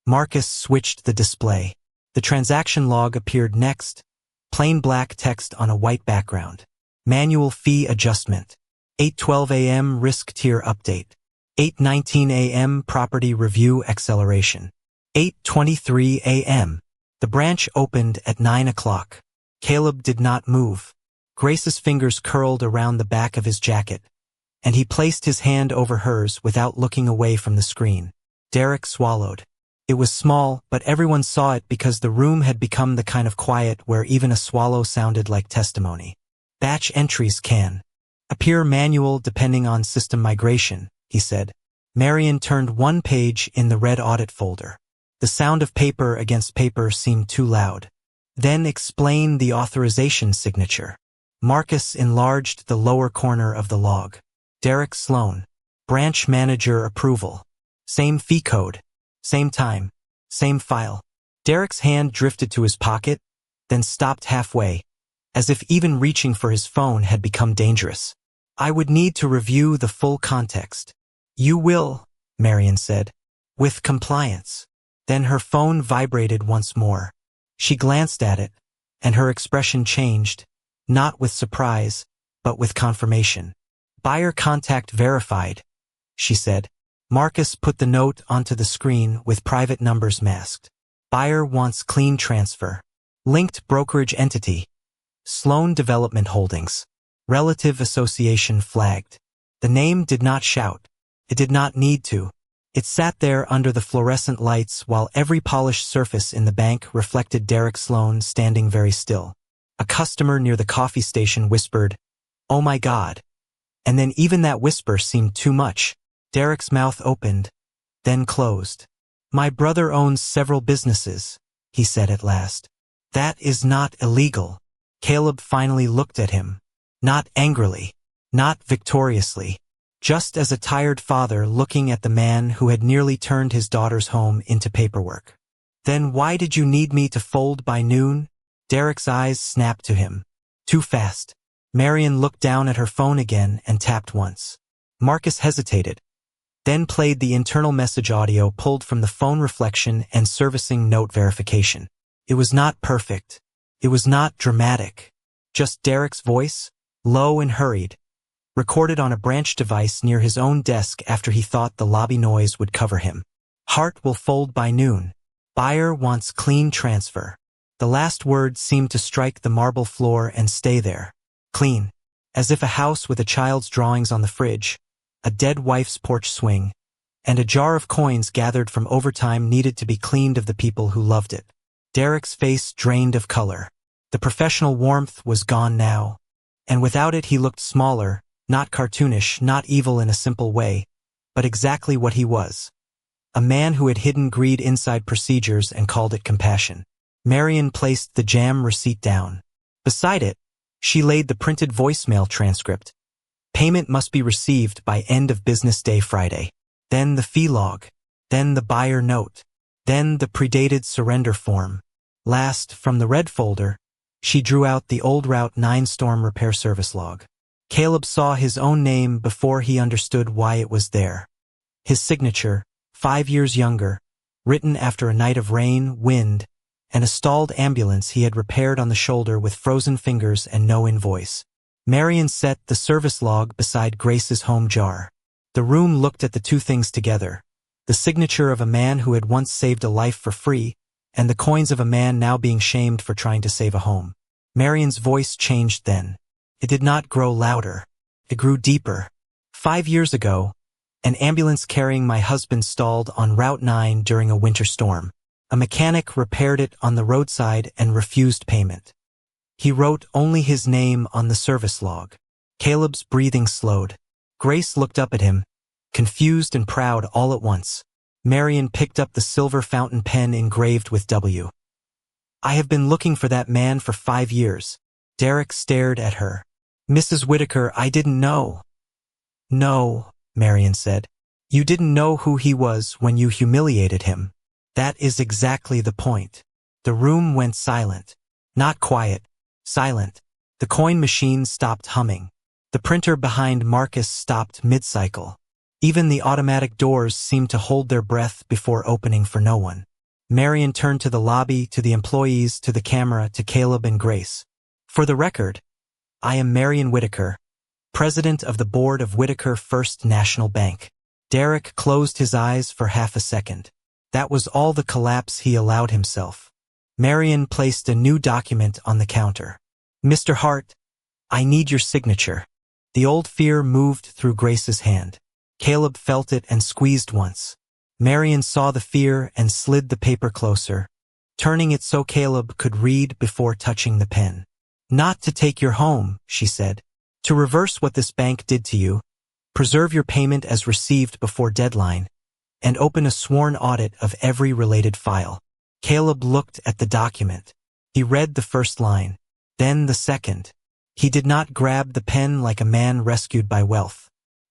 Marcus switched the display. The transaction log appeared next, plain black text on a white background. Manual fee adjustment. 8:12 a.m. risk tier update. 8:19 a.m. property review acceleration. 8:23 a.m. The branch opened at 9 o'clock. Caleb did not move. Grace's fingers curled around the back of his jacket, and he placed his hand over hers without looking away from the screen. Derek swallowed. It was small, but everyone saw it because the room had become the kind of quiet where even a swallow sounded like testimony. Batch entries can appear manual depending on system migration, he said. Marion turned one page in the red audit folder. The sound of paper against paper seemed too loud. Then explain the authorization signature. Marcus enlarged the lower corner of the log. Derek Sloan. Branch manager approval. Same fee code. Same time. Same file. Derek's hand drifted to his pocket, then stopped halfway, as if even reaching for his phone had become dangerous. I would need to review the full context. You will, Marion said, with compliance. Then her phone vibrated once more. She glanced at it, and her expression changed, not with surprise, but with confirmation. Buyer contact verified, she said. Marcus put the note onto the screen with private numbers masked. Buyer wants clean transfer. Linked brokerage entity. Sloan Development Holdings. Relative association flagged. The name did not shout. It did not need to. It sat there under the fluorescent lights while every polished surface in the bank reflected Derek Sloan standing very still. A customer near the coffee station whispered, "Oh my God." And then even that whisper seemed too much. Derek's mouth opened, then closed. My brother owns several businesses, he said at last. That is not illegal. Caleb finally looked at him. Not angrily, not victoriously, just as a tired father looking at the man who had nearly turned his daughter's home into paperwork. Then why did you need me to fold by noon? Derek's eyes snapped to him. Too fast. Marion looked down at her phone again and tapped once. Marcus hesitated, then played the internal message audio pulled from the phone reflection and servicing note verification. It was not perfect. It was not dramatic. Just Derek's voice, low and hurried, recorded on a branch device near his own desk after he thought the lobby noise would cover him. Heart will fold by noon. Buyer wants clean transfer. The last word seemed to strike the marble floor and stay there. Clean. As if a house with a child's drawings on the fridge, a dead wife's porch swing, and a jar of coins gathered from overtime needed to be cleaned of the people who loved it. Derek's face drained of color. The professional warmth was gone now, and without it he looked smaller, not cartoonish, not evil in a simple way, but exactly what he was. A man who had hidden greed inside procedures and called it compassion. Marion placed the jam receipt down. Beside it, she laid the printed voicemail transcript. Payment must be received by end of business day Friday. Then the fee log. Then the buyer note. Then the predated surrender form. Last, from the red folder, she drew out the old Route 9 storm repair service log. Caleb saw his own name before he understood why it was there. His signature, 5 years younger, written after a night of rain, wind, and a stalled ambulance he had repaired on the shoulder with frozen fingers and no invoice. Marion set the service log beside Grace's home jar. The room looked at the two things together, the signature of a man who had once saved a life for free, and the coins of a man now being shamed for trying to save a home. Marion's voice changed then. It did not grow louder. It grew deeper. 5 years ago, an ambulance carrying my husband stalled on Route 9 during a winter storm. A mechanic repaired it on the roadside and refused payment. He wrote only his name on the service log. Caleb's breathing slowed. Grace looked up at him, confused and proud all at once. Marion picked up the silver fountain pen engraved with W. I have been looking for that man for 5 years. Derek stared at her. Mrs. Whitaker, I didn't know. No, Marion said. You didn't know who he was when you humiliated him. That is exactly the point. The room went silent. Not quiet. Silent. The coin machine stopped humming. The printer behind Marcus stopped mid-cycle. Even the automatic doors seemed to hold their breath before opening for no one. Marion turned to the lobby, to the employees, to the camera, to Caleb and Grace. For the record, I am Marion Whitaker, president of the board of Whitaker First National Bank. Derek closed his eyes for half a second. That was all the collapse he allowed himself. Marion placed a new document on the counter. Mr. Hart, I need your signature. The old fear moved through Grace's hand. Caleb felt it and squeezed once. Marion saw the fear and slid the paper closer, turning it so Caleb could read before touching the pen. Not to take your home, she said. To reverse what this bank did to you, preserve your payment as received before deadline, and open a sworn audit of every related file. Caleb looked at the document. He read the first line, then the second. He did not grab the pen like a man rescued by wealth.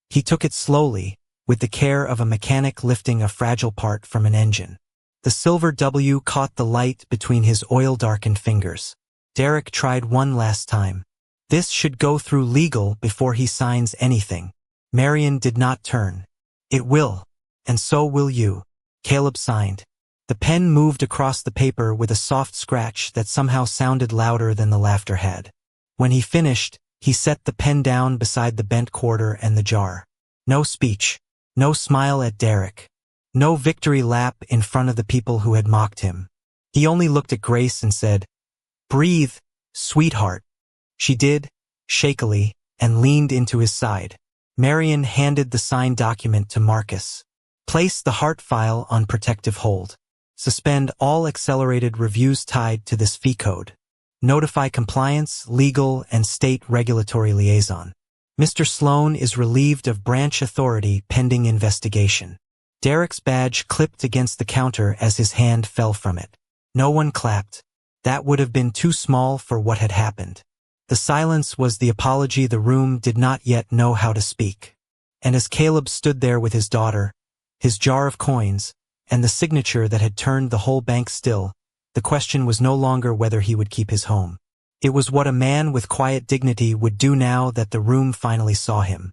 He took it slowly, with the care of a mechanic lifting a fragile part from an engine. The silver W caught the light between his oil-darkened fingers. Derek tried one last time. This should go through legal before he signs anything. Marion did not turn. It will, and so will you. Caleb signed. The pen moved across the paper with a soft scratch that somehow sounded louder than the laughter had. When he finished, he set the pen down beside the bent quarter and the jar. No speech. No smile at Derek. No victory lap in front of the people who had mocked him. He only looked at Grace and said, "Breathe, sweetheart." She did, shakily, and leaned into his side. Marion handed the signed document to Marcus. Place the Hart file on protective hold. Suspend all accelerated reviews tied to this fee code. Notify compliance, legal, and state regulatory liaison. Mr. Sloan is relieved of branch authority pending investigation. Derek's badge clipped against the counter as his hand fell from it. No one clapped. That would have been too small for what had happened. The silence was the apology the room did not yet know how to speak. And as Caleb stood there with his daughter, his jar of coins, and the signature that had turned the whole bank still, the question was no longer whether he would keep his home. It was what a man with quiet dignity would do now that the room finally saw him.